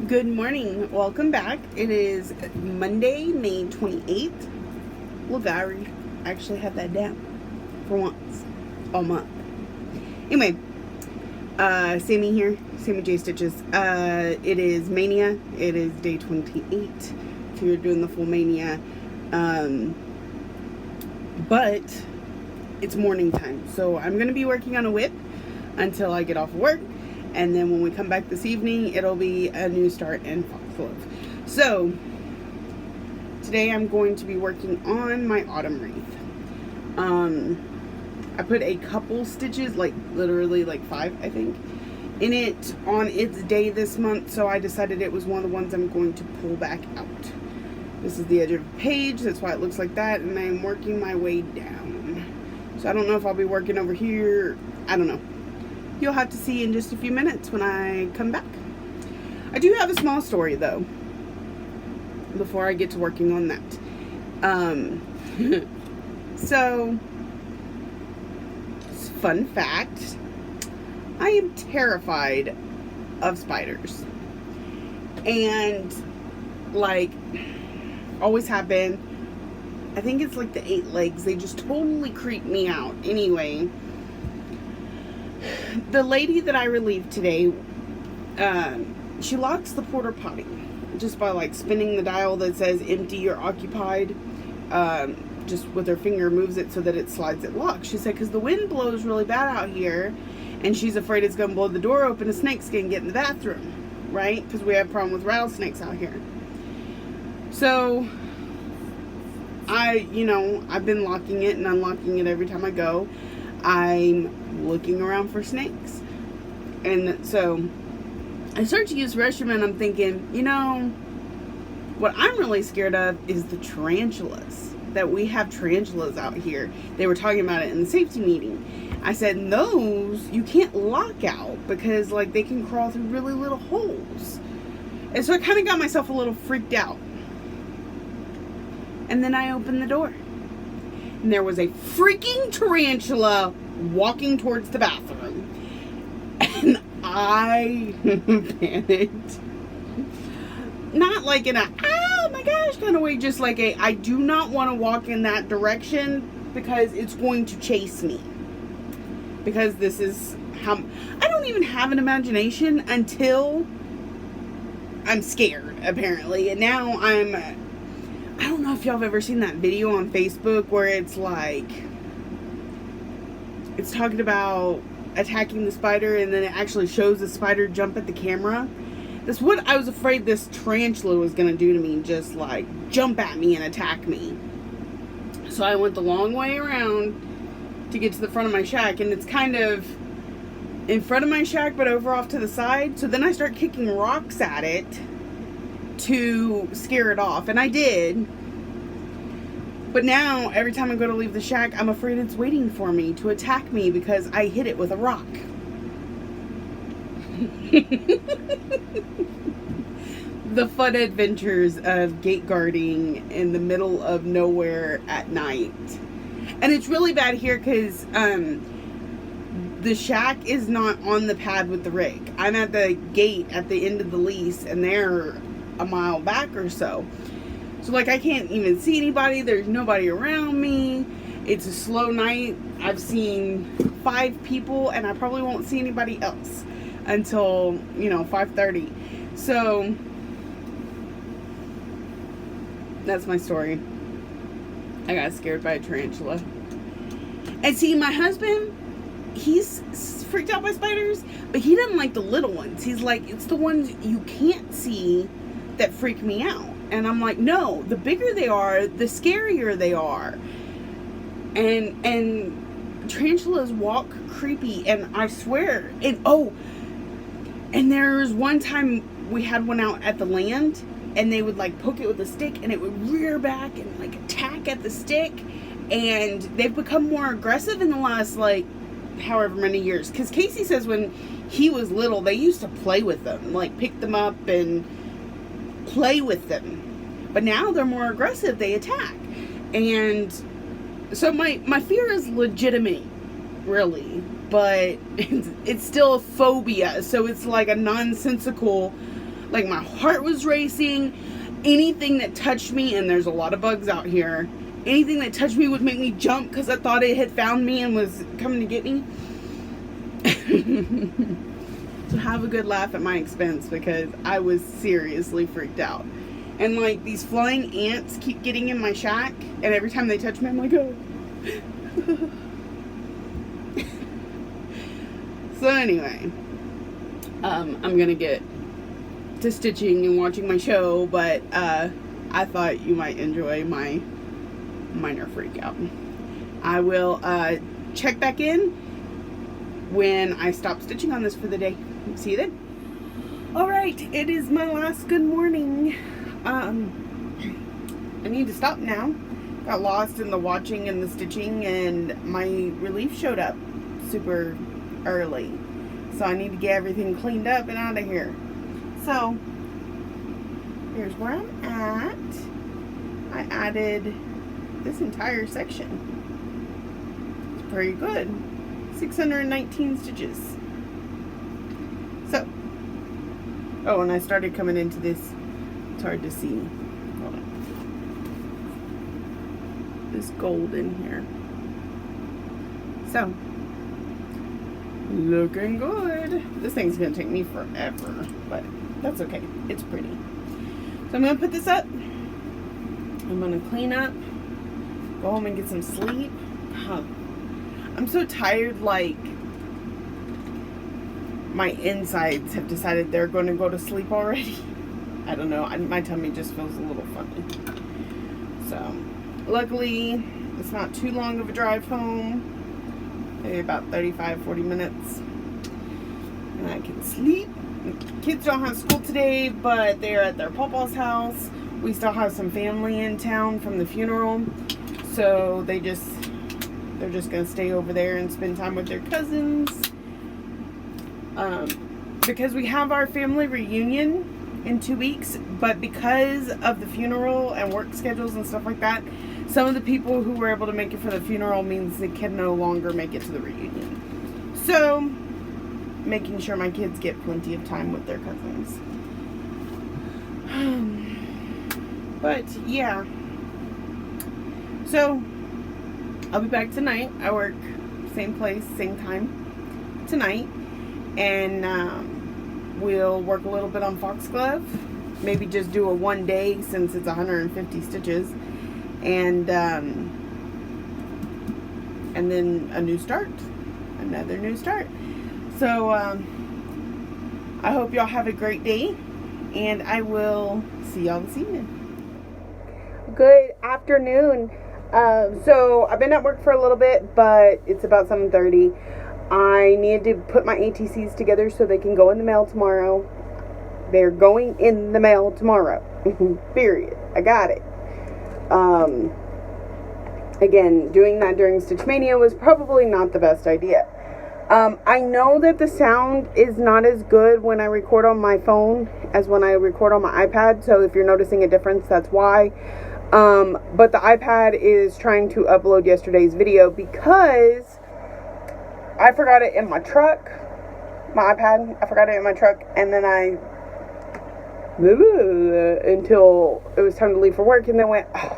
Good morning. Welcome back. It is Monday, May 28th. Look, I actually have that down for once all month. Anyway, Sammy here, Sammy J Stitches. It is Mania. It is day 28 if you're doing the full Mania. But it's morning time, so I'm going to be working on a whip until I get off of work. And then when we come back this evening, it'll be a new start in Foxglove. So, today I'm going to be working on my autumn wreath. I put a couple stitches, like literally like 5, I think, in it on its day this month. So I decided it was one of the ones I'm going to pull back out. This is the edge of the page, that's why it looks like that. And I'm working my way down. So I don't know if I'll be working over here. I don't know. You'll have to see in just a few minutes when I come back. I do have a small story though, before I get to working on that. So, fun fact, I am terrified of spiders. And, like, always have been. I think it's like the 8 legs. They just totally creep me out. Anyway, the lady that I relieved today, she locks the porta potty just by like spinning the dial that says empty or occupied. Just with her finger moves it so that it slides it locks. She said because the wind blows really bad out here and she's afraid it's going to blow the door open, a snake's going to get in the bathroom, right? Because we have a problem with rattlesnakes out here. So I've been locking it and unlocking it every time I go. I'm looking around for snakes. And so I start to use the restroom and I'm thinking, what I'm really scared of is the tarantulas. That we have tarantulas out here. They were talking about it in the safety meeting. I said, those you can't lock out because like they can crawl through really little holes. And so I kind of got myself a little freaked out. And then I opened the door. And there was a freaking tarantula walking towards the bathroom. And I panicked. Not like in a, oh my gosh kind of way, just like a, I do not want to walk in that direction because it's going to chase me. Because this is how, I don't even have an imagination until I'm scared, apparently. And now I don't know if y'all have ever seen that video on Facebook where it's like, it's talking about attacking the spider and then it actually shows the spider jump at the camera. That's what I was afraid this tarantula was going to do to me, just like jump at me and attack me. So I went the long way around to get to the front of my shack, and it's kind of in front of my shack but over off to the side. So then I start kicking rocks at it to scare it off, and I did. But now every time I go to leave the shack, I'm afraid it's waiting for me to attack me because I hit it with a rock. The fun adventures of gate guarding in the middle of nowhere at night. And it's really bad here because the shack is not on the pad with the rig. I'm at the gate at the end of the lease and they're a mile back or so. So like I can't even see anybody. There's nobody around me. It's a slow night. I've seen 5 people and I probably won't see anybody else until 5:30. So that's my story. I got scared by a tarantula. And see, my husband, he's freaked out by spiders, but he doesn't like the little ones. He's like, it's the ones you can't see that freak me out. And I'm like, no, the bigger they are, the scarier they are. And tarantulas walk creepy, and I swear, and there's one time we had one out at the land, and they would like poke it with a stick, and it would rear back and like attack at the stick, and they've become more aggressive in the last like however many years. Because Casey says when he was little, they used to play with them, like pick them up and play with them. But now they're more aggressive, they attack. And so my fear is legitimate, really. But it's still a phobia. So it's like a nonsensical, Like my heart was racing. Anything that touched me, and there's a lot of bugs out here, anything that touched me would make me jump because I thought it had found me and was coming to get me. So have a good laugh at my expense, because I was seriously freaked out. And like these flying ants keep getting in my shack, and every time they touch me I'm like, oh. So anyway, I'm gonna get to stitching and watching my show, but I thought you might enjoy my minor freak out. I will check back in when I stop stitching on this for the day. See you then. Alright, it is my last good morning. I need to stop now. Got lost in the watching and the stitching, and my relief showed up super early. So I need to get everything cleaned up and out of here. So, here's where I'm at. I added this entire section. It's pretty good. 619 stitches. So, oh, and I started coming into this. It's hard to see. Hold on. This gold in here. So, looking good. This thing's gonna take me forever, but that's okay. It's pretty. So I'm gonna put this up. I'm gonna clean up. Go home and get some sleep. I'm so tired, like my insides have decided they're going to go to sleep already. I don't know. My tummy just feels a little funny. So, luckily, it's not too long of a drive home. Maybe about 35-40 minutes. And I can sleep. The kids don't have school today, but they're at their papa's house. We still have some family in town from the funeral. So, they're just going to stay over there and spend time with their cousins. Because we have our family reunion in 2 weeks, but because of the funeral and work schedules and stuff like that, some of the people who were able to make it for the funeral means they can no longer make it to the reunion. So, making sure my kids get plenty of time with their cousins. But, yeah. So, I'll be back tonight. I work same place, same time tonight. And we'll work a little bit on foxglove. Maybe just do a one day since it's 150 stitches. And then a new start. Another new start. So, I hope y'all have a great day. And I will see y'all this evening. Good afternoon. So I've been at work for a little bit, but it's about 7:30. I need to put my ATCs together so they can go in the mail tomorrow. They're going in the mail tomorrow. Period. I got it. Again, doing that during StitchMaynia was probably not the best idea. I know that the sound is not as good when I record on my phone as when I record on my iPad. So if you're noticing a difference, that's why. But the iPad is trying to upload yesterday's video because I forgot it in my truck. My iPad, I forgot it in my truck, and then until it was time to leave for work, and then went, oh,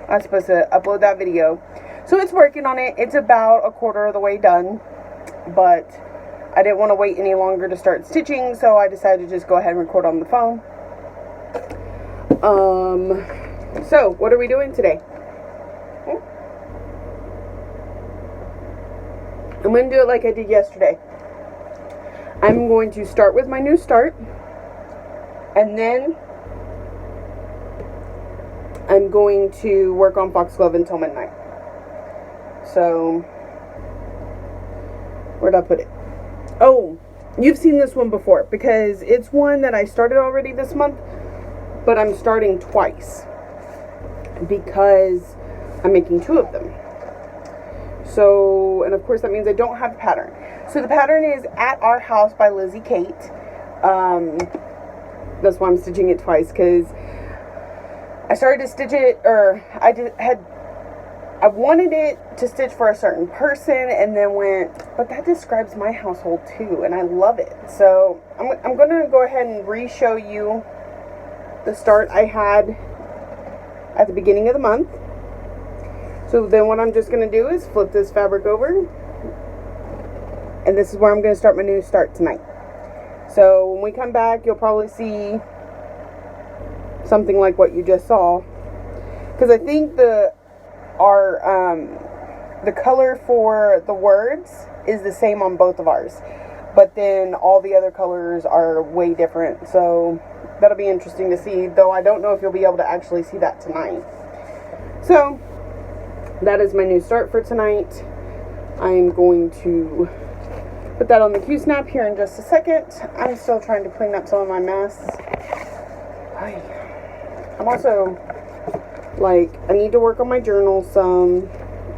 I was supposed to upload that video. So it's working on it. It's about a quarter of the way done, but I didn't want to wait any longer to start stitching, so I decided to just go ahead and record on the phone. So what are we doing today? I'm going to do it like I did yesterday. I'm going to start with my new start, and then I'm going to work on foxglove until midnight. So, where'd I put it? Oh, you've seen this one before, because it's one that I started already this month, but I'm starting twice, because I'm making 2 of them. So, and of course that means I don't have the pattern. So the pattern is At Our House by Lizzie Kate. That's why I'm stitching it twice, because I started to stitch it, or I had I wanted it to stitch for a certain person, and then went, but that describes my household too, and I love it. So I'm going to go ahead and re-show you the start I had at the beginning of the month. So then what I'm just going to do is flip this fabric over, and this is where I'm going to start my new start tonight. So when we come back, you'll probably see something like what you just saw, because I think the color for the words is the same on both of ours, but then all the other colors are way different. So that'll be interesting to see, though I don't know if you'll be able to actually see that tonight. So that is my new start for tonight. I'm going to put that on the Q-snap here in just a second. I'm still trying to clean up some of my mess. I'm also, like, I need to work on my journal some,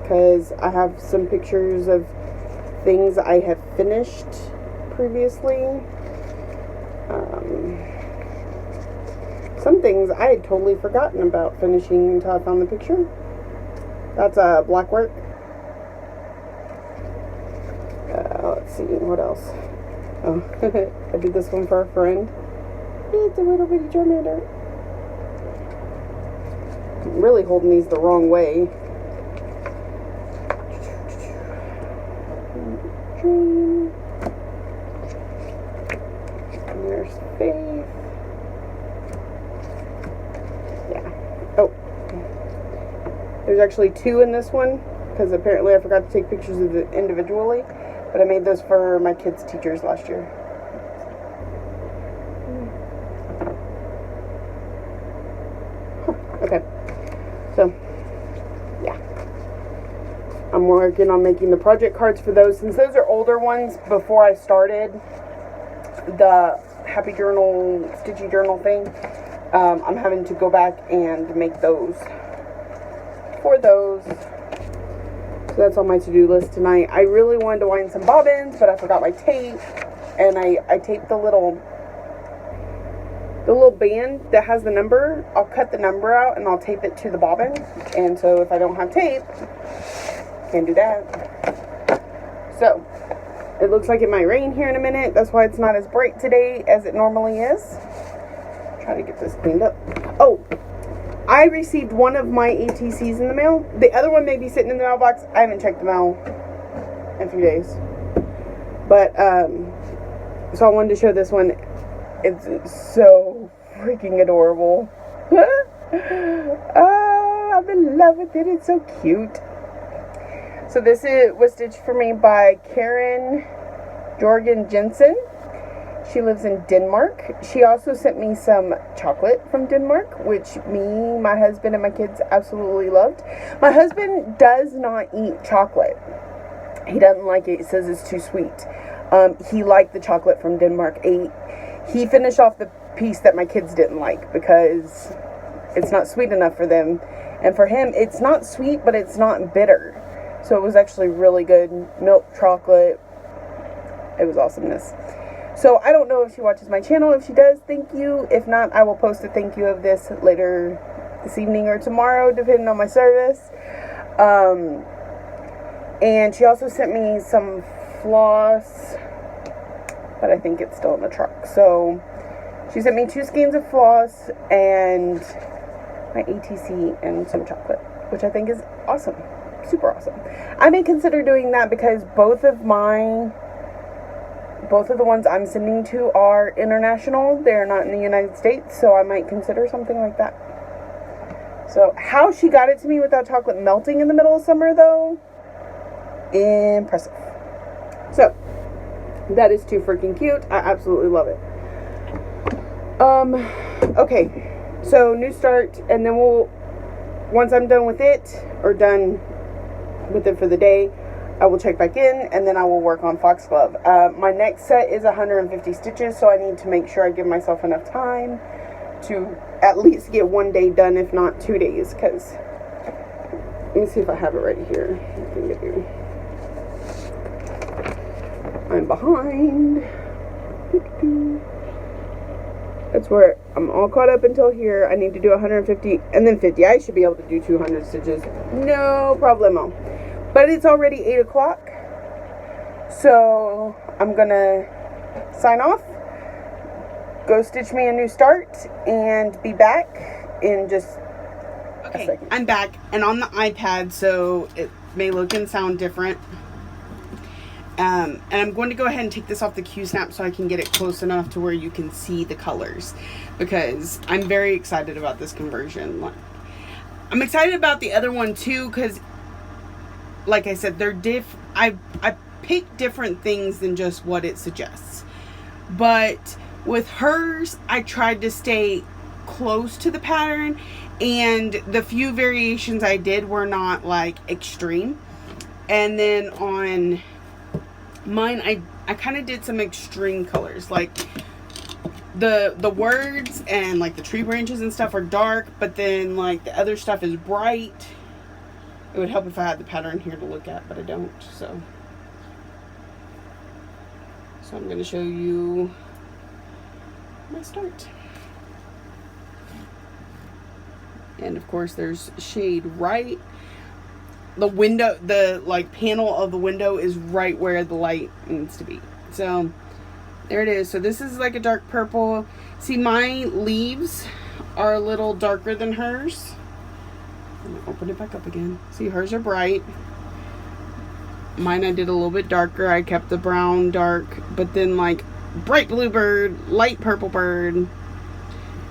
because I have some pictures of things I have finished previously. Some things I had totally forgotten about finishing until I found the picture. That's black work. Let's see, what else? Oh, I did this one for a friend. It's a little bitty Charmander. I'm really holding these the wrong way. Dream. And there's Faith. Yeah. Oh. There's actually two in this one, because apparently I forgot to take pictures of it individually. But I made those for my kids' teachers last year. Okay. So, yeah. I'm working on making the project cards for those. Since those are older ones, before I started the Happy Journal, Stitchy Journal thing, I'm having to go back and make those for those. So that's on my to-do list tonight. I really wanted to wind some bobbins, but I forgot my tape. And I taped the little band that has the number. I'll cut the number out and I'll tape it to the bobbin. And so if I don't have tape, can't do that. So it looks like it might rain here in a minute. That's why it's not as bright today as it normally is. Try to get this cleaned up. Oh, I received one of my ATCs in the mail. The other one may be sitting in the mailbox. I haven't checked the mail in a few days. But, so I wanted to show this one. It's so freaking adorable. Oh, I'm in love with it. It's so cute. So this was stitched for me by Karen Jorgen Jensen. She lives in Denmark. She also sent me some chocolate from Denmark, which me, my husband, and my kids absolutely loved. My husband does not eat chocolate. He doesn't like it. He says it's too sweet. He liked the chocolate from Denmark. He finished off the piece that my kids didn't like because it's not sweet enough for them. And for him, it's not sweet, but it's not bitter. So it was actually really good. Milk chocolate. It was awesomeness. So I don't know if she watches my channel. If she does, thank you. If not, I will post a thank you of this later this evening or tomorrow, depending on my service. And she also sent me some floss, but I think it's still in the truck. So she sent me 2 skeins of floss and my ATC and some chocolate, which I think is awesome. Super awesome. I may consider doing that because both of the ones I'm sending to are international. They're not in the United States, so I might consider something like that. So how she got it to me without chocolate melting in the middle of summer, though, impressive. So that is too freaking cute. I absolutely love it. Okay, so new start, and then once I'm done with it, or done with it for the day, I will check back in, and then I will work on Foxglove. My next set is 150 stitches, so I need to make sure I give myself enough time to at least get 1 day done, if not 2 days, because, let me see if I have it right here. I think I do. I'm behind. That's where I'm all caught up until here. I need to do 150 and then 50. I should be able to do 200 stitches. No problemo. But it's already 8 o'clock. So I'm going to sign off. Go stitch me a new start and be back in just a second. I'm back and on the iPad, so it may look and sound different. And I'm going to go ahead and take this off the Q-snap so I can get it close enough to where you can see the colors, because I'm very excited about this conversion. I'm excited about the other one too, because like I said, they're I picked different things than just what it suggests. But with hers, I tried to stay close to the pattern, and the few variations I did were not like extreme. And then on mine, I kind of did some extreme colors, like the words and like the tree branches and stuff are dark, but then like the other stuff is bright. It would help if I had the pattern here to look at, but I don't. So I'm going to show you my start. And of course there's shade right. The window, the like panel of the window is right where the light needs to be. So there it is. So this is like a dark purple. See, my leaves are a little darker than hers. I'm gonna open it back up again. See, hers are bright. Mine I did a little bit darker. I kept the brown dark, but then like bright blue bird, light purple bird.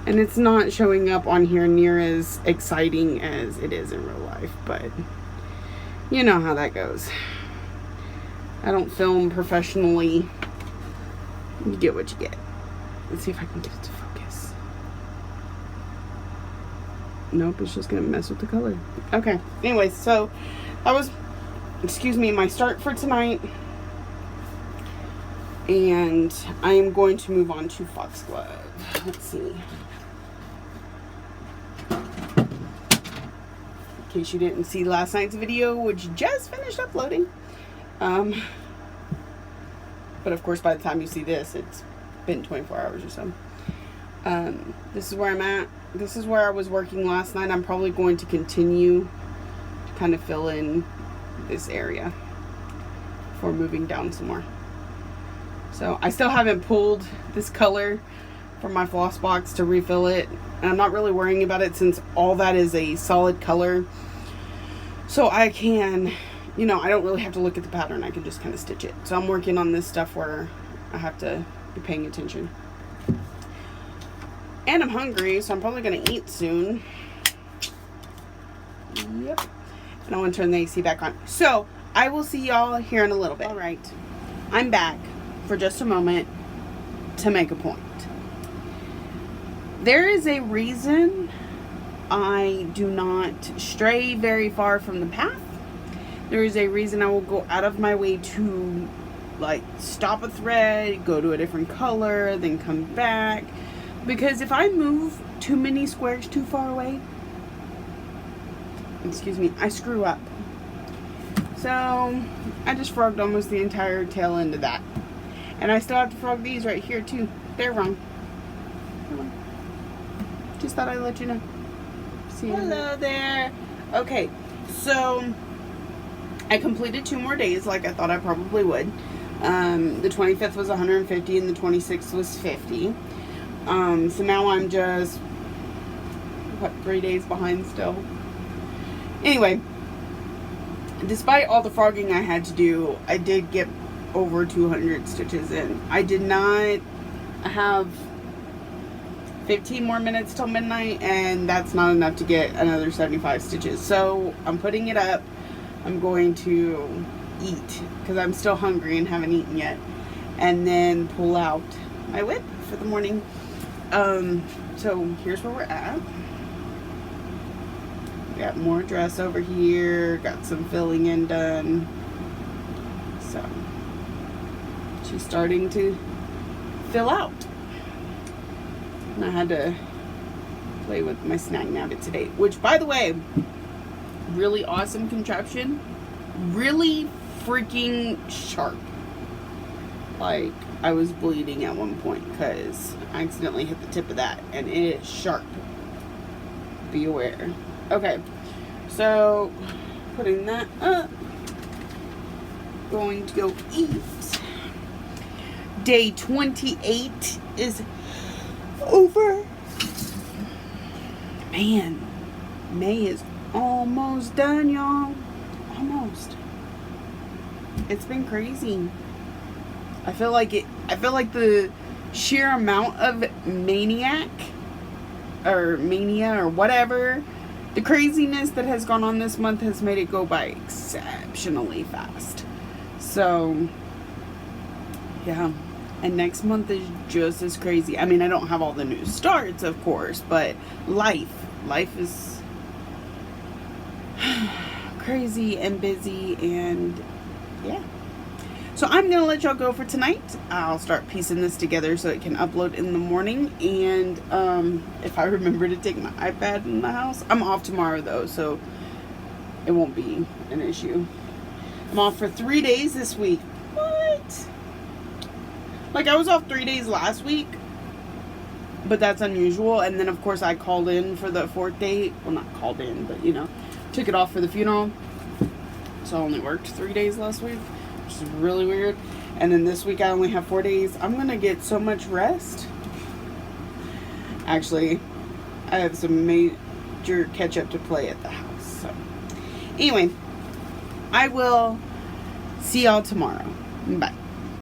And it's not showing up on here near as exciting as it is in real life, but you know how that goes. I don't film professionally. You get what you get. Let's see if I can get it to focus. Nope, it's just gonna mess with the color. Okay, anyways, so that was, excuse me, my start for tonight. And I am going to move on to foxglove. Let's see. In case you didn't see last night's video, which just finished uploading. But of course, by the time you see this, it's been 24 hours or so. This is where I'm at. This is where I was working last night. I'm probably going to continue to kind of fill in this area before moving down some more. So I still haven't pulled this color from my floss box to refill it. And I'm not really worrying about it since all that is a solid color. So I can, you know, I don't really have to look at the pattern. I can just kind of stitch it. So I'm working on this stuff where I have to be paying attention. And I'm hungry, so I'm probably going to eat soon. Yep. And I want to turn the AC back on. So I will see y'all here in a little bit. All right. I'm back for just a moment to make a point. There is a reason I do not stray very far from the path. There is a reason I will go out of my way to like stop a thread, go to a different color, then come back. Because if I move too many squares too far away, excuse me, I screw up. So I just frogged almost the entire tail end of that. And I still have to frog these right here too. They're wrong. Just thought I'd let you know. See you. Hello there. Okay, so I completed 2 more days like I thought I probably would. The 25th was 150 and the 26th was 50. So now I'm just, what, 3 days behind still. Anyway, despite all the frogging I had to do, I did get over 200 stitches in. I did not have 15 more minutes till midnight, and that's not enough to get another 75 stitches. So I'm putting it up. I'm going to eat because I'm still hungry and haven't eaten yet, and then pull out my whip for the morning. So here's where we're at. Got more dress over here, got some filling in done. So she's starting to fill out. And I had to play with my snag nabbit today, which, by the way, really awesome contraption. Really freaking sharp. like I was bleeding at one point because I accidentally hit the tip of that, and it is sharp. Be aware. Okay, so putting that up. Going to go eat. Day 28 is over. Man, May is almost done, y'all. Almost. It's been crazy. I feel like the sheer amount of mania or whatever, the craziness that has gone on this month has made it go by exceptionally fast. So, yeah. And next month is just as crazy. I mean, I don't have all the new starts, of course, but life is crazy and busy, and yeah. So I'm gonna let y'all go for tonight. I'll start piecing this together so it can upload in the morning, and if I remember to take my iPad in the house. I'm off tomorrow though, so it won't be an issue. I'm off for 3 days this week. What? Like, I was off 3 days last week, but that's unusual. And then, of course, I called in for the 4th day. Well, not called in, but, you know, took it off for the funeral. So I only worked 3 days last week, which is really weird. And then this week I only have 4 days. I'm going to get so much rest. Actually, I have some major catch-up to play at the house. So, anyway, I will see y'all tomorrow. Bye.